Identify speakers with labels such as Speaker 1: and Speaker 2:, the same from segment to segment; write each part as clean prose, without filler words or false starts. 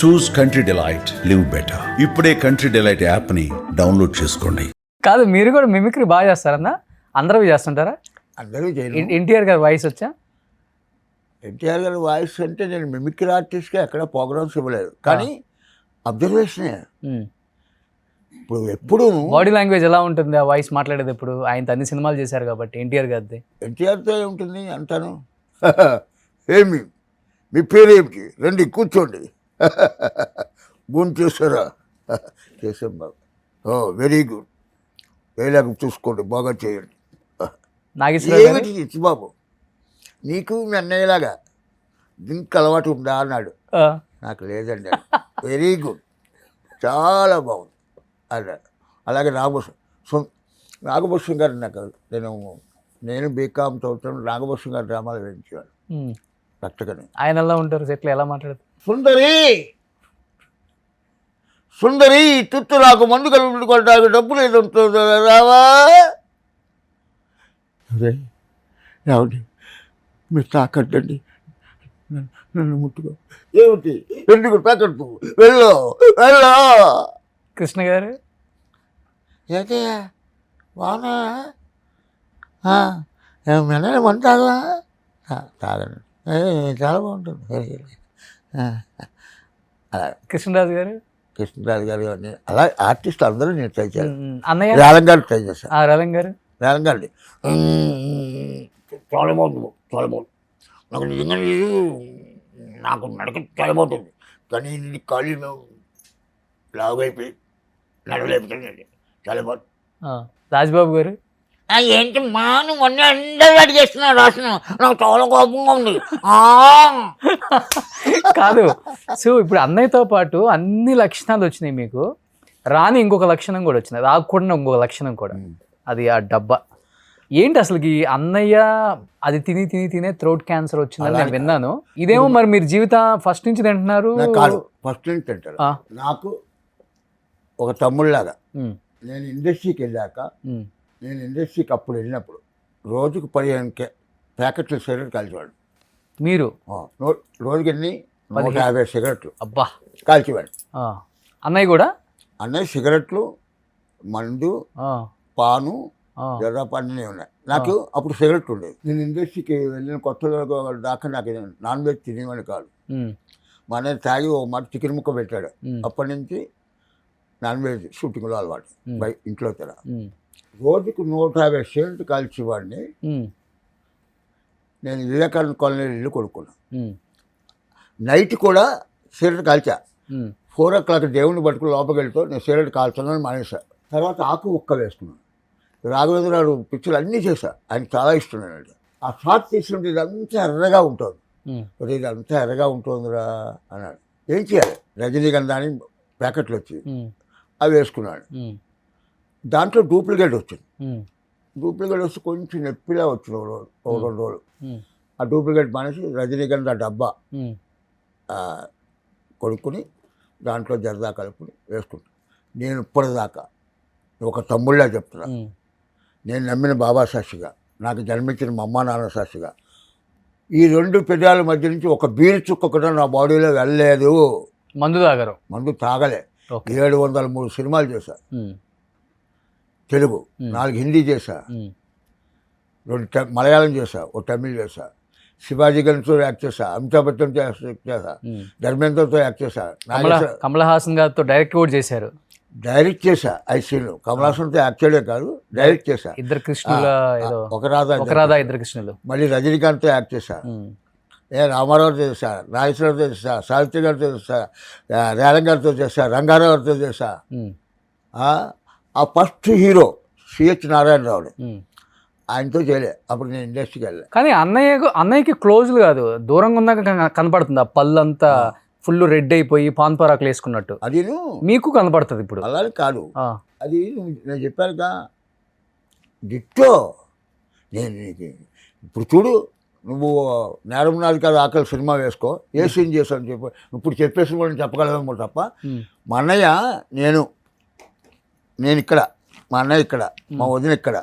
Speaker 1: చూస్ country delight, live better. ఇప్పుడే country delight యాప్ని download చేసుకోండి.
Speaker 2: కాదు, మీరు కూడా మిమిక్రీ బాగా చేస్తారన్నా? అందరూ చేస్తుంటారా?
Speaker 3: అందరూ చేయను.
Speaker 2: ఎన్టీఆర్ గారి వాయిస్ వచ్చా?
Speaker 3: ఎన్టీఆర్ గారి వాయిస్ అంటే నేను మిమిక్రీ ఆర్టిస్ట్గా ఎక్కడ ప్రోగ్రామ్స్ ఇవ్వలేదు, కానీ అబ్జర్వేషనే. ఇప్పుడు ఎప్పుడు
Speaker 2: బాడీ లాంగ్వేజ్ ఎలా ఉంటుంది ఆ వాయిస్ మాట్లాడేది? ఇప్పుడు ఆయన అన్ని సినిమాలు చేశారు కాబట్టి ఎన్టీఆర్ గారిది.
Speaker 3: ఎన్టీఆర్తో ఉంటుంది అంటాను. ఏమి మీ పేరేమిటి, రండి కూర్చోండి, గుండు చేస్తారా? చేసాం బాబు. వెరీ గుడ్, వేలాగా చూసుకోండి, బాగా చేయండి. ఏమిటి ఇచ్చి బాబు, నీకు మీ అన్నయ్యలాగా దీనికి అలవాటు ఉందా అన్నాడు. నాకు లేదండి. వెరీ గుడ్, చాలా బాగుంది అన్నాడు. అలాగే నాగభూషణ్ గారు నాకు నేను బీకామ్ చదువుతాను, నాగభూషణ్ గారు డ్రామాలు వేయించేవాడు కరెక్ట్గానే.
Speaker 2: ఆయన ఎలా ఉంటారు, సెట్లు ఎలా మాట్లాడతారు?
Speaker 3: సుందరి తుత్తు నాకు మందు కలుపుకోవడానికి డబ్బు లేదు రావా. ఏమిటి మీరు తాకట్టండి, నన్ను ముట్టుకో. ఏమిటి ఎందుకు తాకట్టు? వెళ్ళు వెళ్ళా.
Speaker 2: కృష్ణ గారు
Speaker 3: ఏంటి బాగున్నా మెల్లనే మంది తాగలా? తాగండి, చాలా బాగుంటుంది. అలా
Speaker 2: కృష్ణరాజు గారు,
Speaker 3: కృష్ణరాజు గారు అలా ఆర్టిస్ట్ అందరూ నేను ట్రై చేశాను.
Speaker 2: అన్నయ్య
Speaker 3: రాలం గారు ట్రై చేశాను.
Speaker 2: రలం గారు,
Speaker 3: రాలం గారి చాలా బాగుంది, చాలా బాగుంది. నాకు నిజంగా నాకు నడక చాలా బాగుంటుంది, కానీ ఖాళీ లాగైపోయి నడవలేకపోతుంది. చాలా బాగుంది.
Speaker 2: రాజ్బాబు గారు
Speaker 3: ఏంటి మా నువ్వు అన్నీ అందరూ అడిగేస్తున్నావు రాసిన, నాకు చాలా కోపంగా ఉంది.
Speaker 2: కాదు, సో ఇప్పుడు అన్నయ్యతో పాటు అన్ని లక్షణాలు వచ్చినాయి మీకు, రాని ఇంకొక లక్షణం కూడా వచ్చింది, రాకుండా ఇంకొక లక్షణం కూడా, అది ఆ డబ్బా. ఏంటి అసలుకి అన్నయ్య అది తిని తిని తినే థ్రోట్ క్యాన్సర్ వచ్చిందని నేను విన్నాను. ఇదేమో మరి మీరు జీవితం ఫస్ట్ నుంచి తింటున్నారు?
Speaker 3: కాదు, ఫస్ట్ నుంచి తింటారు. నాకు ఒక తమ్ముళ్ళలాగా నేను ఇండస్ట్రీకి వెళ్ళాక, నేను ఇండస్ట్రీకి అప్పుడు వెళ్ళినప్పుడు రోజుకు 15 ప్యాకెట్లు సిగరెట్ కాల్చేవాడు.
Speaker 2: మీరు
Speaker 3: రోజుకి ఎన్ని 150 సిగరెట్లు
Speaker 2: అబ్బా
Speaker 3: కాల్చేవాడు.
Speaker 2: అన్నయ్య కూడా?
Speaker 3: అన్నయ్య సిగరెట్లు, మందు, పాను, జర్రాపాన్ని ఉన్నాయి. నాకు అప్పుడు సిగరెట్ ఉండేది. నేను ఇండస్ట్రీకి వెళ్ళిన కొత్తలో దాకా నాకు నాన్ వెజ్ తినేవాడిని కాదు. మా అన్నయ్య తాగి ఒక మాట చికెన్ ముక్క పెట్టాడు. అప్పటి నుంచి నాన్ వెజ్ షూటింగ్లో అలవాటు. ఇంట్లో తిన రోజుకు 150 సిగరెట్లు కాల్చేవాడిని. నేను వివేకానంద కాలనీ ఇల్లు కొనుక్కున్నాను. నైట్ కూడా సిగరెట్ కాల్చా. 4 o'clock దేవుడిని పట్టుకుని లోపలికి వెళ్తూ నేను సిగరెట్ కాల్చున్నాను మానేసా. తర్వాత ఆకు ఒక్క వేసుకున్నాను. రాఘవేంద్రరావు పిక్చర్లు అన్నీ చేశా, ఆయన చాలా ఇష్టం. ఆ షార్ట్ తీసుకుంటే ఇదంతా ఎర్రగా ఉంటుంది, ఇదంతా ఎర్రగా ఉంటుందిరా అన్నాడు. ఏం చేయాలి? రజనీగంధ అని ప్యాకెట్లు వచ్చి అవి వేసుకున్నాడు. దాంట్లో డూప్లికేట్ వచ్చింది. డూప్లికేట్ వచ్చి కొంచెం నొప్పిలా వచ్చింది ఒక 2 రోజులు. ఆ డూప్లికేట్ మానేసి రజనీగంధ డబ్బా కొనుక్కుని దాంట్లో జరదా కలుపుని వేసుకుంటాను. నేను ఇప్పటిదాకా ఒక తమ్ముళ్ళ చెప్తున్నా, నేను నమ్మిన బాబా సాక్షిగా, నాకు జన్మించిన మా అమ్మ నాన్న సాక్షిగా, ఈ 2 పెదాల మధ్య నుంచి ఒక బీరు చుక్క కూడా నా బాడీలో వెళ్ళలేదు.
Speaker 2: మందు తాగరు? మందు
Speaker 3: తాగలే. 703 సినిమాలు చేశా, తెలుగు 4 హిందీ చేశా, 2 మలయాళం చేశా, 1 తమిళ్ చేశా, శివాజీ గణేష్తో యాక్ట్ చేశా, అమితాబ్ బచ్చన్తో యాక్ట్ చేశా, ధర్మేంద్రతో యాక్ట్ చేశా,
Speaker 2: కమల్ హాసన్ గారితో డైరెక్ట్ కూడా చేశారు.
Speaker 3: డైరెక్ట్ చేశా ఐసీలో. కమల్ హాసన్తో యాక్చువల్లే కాదు, డైరెక్ట్ చేశా.
Speaker 2: 2 కృష్ణుల,
Speaker 3: ఒక రాధా
Speaker 2: 2 కృష్ణులు.
Speaker 3: మళ్ళీ రజనీకాంత్తో యాక్ట్ చేశా, రామారావుతో చేశా, నాగేశ్వరరావుతో చేశా, సావిత్రి గారితో చేశా, రేలం గారితో చేశా, రంగారావు గారితో చేశా. ఆ ఫస్ట్ హీరో సిహెచ్ నారాయణరావుని, ఆయనతో చేయలే. అప్పుడు నేను ఇండస్ట్రీకి వెళ్ళా.
Speaker 2: కానీ అన్నయ్యకి క్లోజ్లు కాదు, దూరంగా ఉన్నాక కనపడుతుంది ఆ పళ్ళంతా ఫుల్ రెడ్ అయిపోయి పాన్ పరాకులు వేసుకున్నట్టు.
Speaker 3: అది
Speaker 2: మీకు కనపడుతుంది ఇప్పుడు?
Speaker 3: అలానే కాదు, అది నేను చెప్పానుగా డిట్టో. నేను ఇప్పుడు చూడు, నువ్వు నేరం నాది కాదు ఆకలి సినిమా వేసుకో, ఏ సీన్ చేసావు చెప్పు. ఇప్పుడు చెప్పేసి కూడా నేను చెప్పగలమో తప్ప. మా అన్నయ్య నేను ఇక్కడ, మా అన్నయ్య ఇక్కడ, మా వదిన ఇక్కడ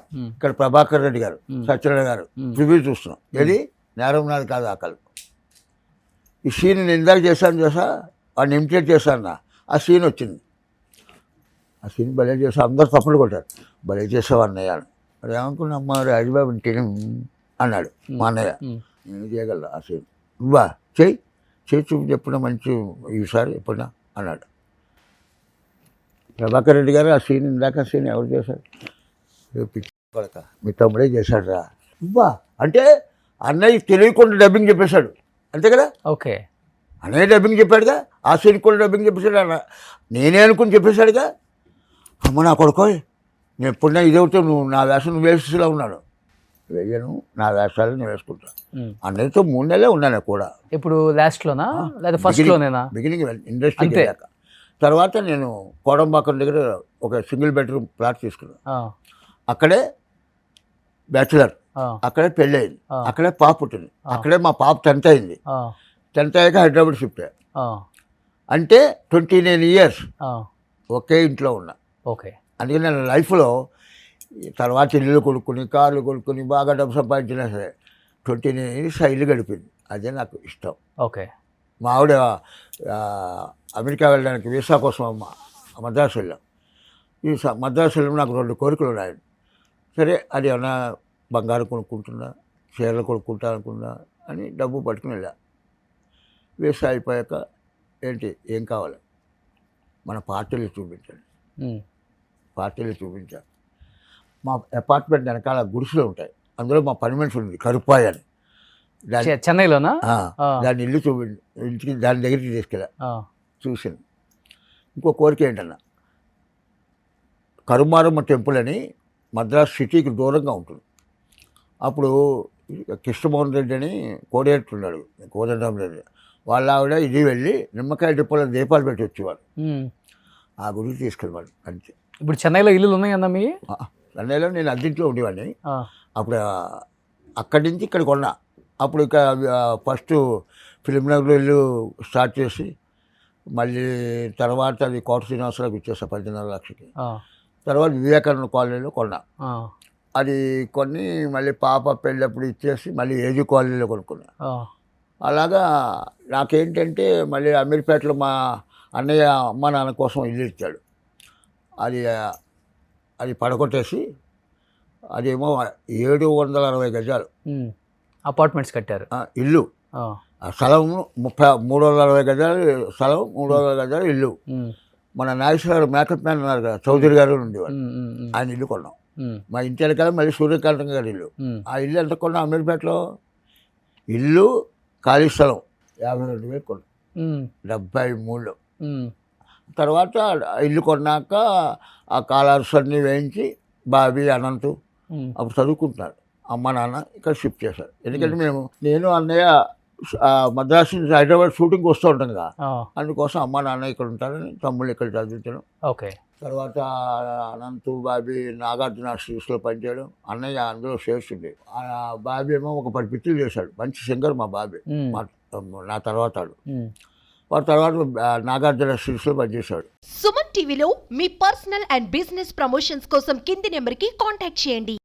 Speaker 3: ప్రభాకర్ రెడ్డి గారు, సత్యనారాయణ గారు ప్రివ్యూ చూస్తున్నాం. ఏది నేరం నాది కాదు ఆకలి. ఈ సీన్ నేను ఇందాక చేశాను వాడిని ఇమిటేట్ చేశాను. ఆ సీన్ వచ్చింది. ఆ సీన్ భలే చేసా, అందరు తప్పులు కొట్టారు. భలే చేసావు అన్నయ్య అని. మరి ఏమనుకున్నా అమ్మ రాజబాబు ఇంటిని అన్నాడు మా అన్నయ్య. నేను చేయగలను ఆ సీన్. నువ్వా చెయ్యి చూపి ఎప్పుడన్నా మంచి ఈసారి ఎప్పుడన్నా అన్నాడు. ప్రభాకర్ రెడ్డి గారు ఆ సీన్ ఇందాక సీన్ ఎవరు చేశారు? పిచ్చి కొడక మీ తమ్ముడే చేశాడు రా. నువ్వా అంటే అన్నయ్య తెలియకుండా డబ్బింగ్ చెప్పేశాడు అంతే కదా.
Speaker 2: ఓకే,
Speaker 3: అన్నయ్య డబ్బింగ్ చెప్పాడుగా, ఆ సీన్ కూడా డబ్బింగ్ చెప్పేశాడు అన్న. నేనే అనుకుని చెప్పేశాడుగా. అమ్మ నా కొడుకో నేను ఎప్పుడైనా ఇదవుతావు, నువ్వు నా వేషం నువ్వు వేసేలా ఉన్నాను. వేయను, నా వేషాలు నేను వేసుకుంటా. అన్నయ్యతో 3 నెలలే ఉన్నాను కూడా.
Speaker 2: ఇప్పుడు లాస్ట్లోనా లేదా ఫస్ట్లోనేనా?
Speaker 3: బిగినింగ్ ఇండస్ట్రీకి వెళ్ళాక. తర్వాత నేను కోడంబాకం దగ్గర ఒక సింగిల్ బెడ్రూమ్ ప్లాట్ తీసుకున్నాను. అక్కడే బ్యాచులర్, అక్కడే పెళ్ళి అయింది, అక్కడే పాప పుట్టింది, అక్కడే మా పాప 10th అయింది. 10th అయ్యాక హైదరాబాద్ షిఫ్ట్ అయ్యా. అంటే 29 years ఒకే ఇంట్లో ఉన్నా.
Speaker 2: ఓకే,
Speaker 3: అందుకని నేను లైఫ్లో తర్వాత ఇల్లు కొనుక్కుని కార్లు కొనుక్కుని బాగా డబ్బు సంపాదించినా సరే 29 years ఆ ఇల్లు గడిపింది. అదే నాకు ఇష్టం.
Speaker 2: ఓకే,
Speaker 3: మా ఆవిడ అమెరికా వెళ్ళడానికి వీసా కోసం మద్రాసు వెళ్ళాం. ఈ మద్రాసు వెళ్ళడం నాకు 2 కోరికలు ఉన్నాయి. సరే అది ఏమన్నా బంగారం కొనుక్కుంటున్నా, చీరలు కొనుక్కుంటా అనుకున్నా అని డబ్బు పట్టుకుని వెళ్ళా. వీసా అయిపోయాక ఏంటి ఏం కావాలి, మన పార్టీలు చూపించండి. పార్టీలు చూపించాను. మా అపార్ట్మెంట్ వెనకాల గుడిసెలు ఉంటాయి, అందులో మా పని మనిషి ఉంది కరుపాయి అని.
Speaker 2: చెన్నైలోనా?
Speaker 3: దాన్ని ఇల్లు ఇంటికి దాని దగ్గరికి తీసుకెళ్ళా, చూసింది. ఇంకో కోరిక ఏంటన్నా, కరుమారమ్మ టెంపుల్ అని మద్రాసు సిటీకి దూరంగా ఉంటుంది. అప్పుడు కృష్ణమోహన్ రెడ్డి అని కోడేట్టు ఉన్నాడు, కోదండరామరెడ్డి వాళ్ళ ఆవిడ ఇది వెళ్ళి నిమ్మకాయ డిపోలో దీపాలు పెట్టి వచ్చేవాడు. ఆ గుడికి తీసుకెళ్ళాడు అంతే.
Speaker 2: ఇప్పుడు చెన్నైలో ఇల్లులు ఉన్నాయన్నా మీ?
Speaker 3: చెన్నైలో నేను అద్దెంట్లో ఉండేవాడిని. అప్పుడు అక్కడి నుంచి ఇక్కడ కొన్నా. అప్పుడు ఇక ఫస్ట్ ఫిలింనగర్లో ఇల్లు స్టార్ట్ చేసి మళ్ళీ తర్వాత అది కోట శ్రీనివాసరావుకి ఇచ్చేసా 15 లక్షలకి. తర్వాత వివేకానంద కాలనీలో కొన్నా. అది కొన్ని మళ్ళీ పాప పెళ్ళప్పుడు ఇచ్చేసి మళ్ళీ ఏజీ కాలనీలో కొనుక్కున్నా. అలాగా నాకేంటంటే మళ్ళీ అమీర్పేటలో మా అన్నయ్య అమ్మ నాన్న కోసం ఇల్లు ఇచ్చాడు. అది పడగొట్టేసి అదేమో 760 గజాలు
Speaker 2: అపార్ట్మెంట్స్ కట్టారు.
Speaker 3: ఇల్లు స్థలం 360 గజాలు స్థలం, 300 గజాలు ఇల్లు. మన నాగేశ్వర మేకప్ మ్యాన్ ఉన్నారు కదా, చౌదరి గారు ఉండేవాడు, ఆయన ఇల్లు కొన్నాం. మా ఇంటి వెనకాల మళ్ళీ సూర్యకాంతం గారి ఇల్లు. ఆ ఇల్లు ఎంత కొన్నాం అమీర్పేటలో? ఇల్లు ఖాళీ స్థలం 52,000 కొన్నాం 73లో. తర్వాత ఇల్లు కొన్నాక ఆ కాలర్స్ అన్నీ వేయించి బాబీ అనంతు అప్పుడు చదువుకుంటున్నారు, అమ్మ నాన్న ఇక్కడ షిఫ్ట్ చేశారు. ఎందుకంటే నేను అన్నయ్య మద్రాసు నుంచి హైదరాబాద్ షూటింగ్కి వస్తూ ఉంటాం కదా, అందుకోసం అమ్మ నాన్న ఇక్కడ ఉంటారని తమ్ముళ్ళు ఇక్కడ చదివించడం.
Speaker 2: ఓకే,
Speaker 3: తర్వాత అనంతు బాబీ నాగార్జున స్టూడియోస్లో పనిచేయడం. అన్నయ్య అందులో షేర్స్ ఉండేవి. బాబీ ఏమో ఒక 10 పిక్చర్లు చేశాడు, మంచి సింగర్ మా బాబీ. నా తర్వాత వాడు తర్వాత నాగార్జున స్టూడియోస్లో పనిచేశాడు.
Speaker 4: సుమన్ టీవీలో మీ పర్సనల్ అండ్ బిజినెస్ ప్రమోషన్స్ కోసం కింది నెంబర్కి కాంటాక్ట్ చేయండి.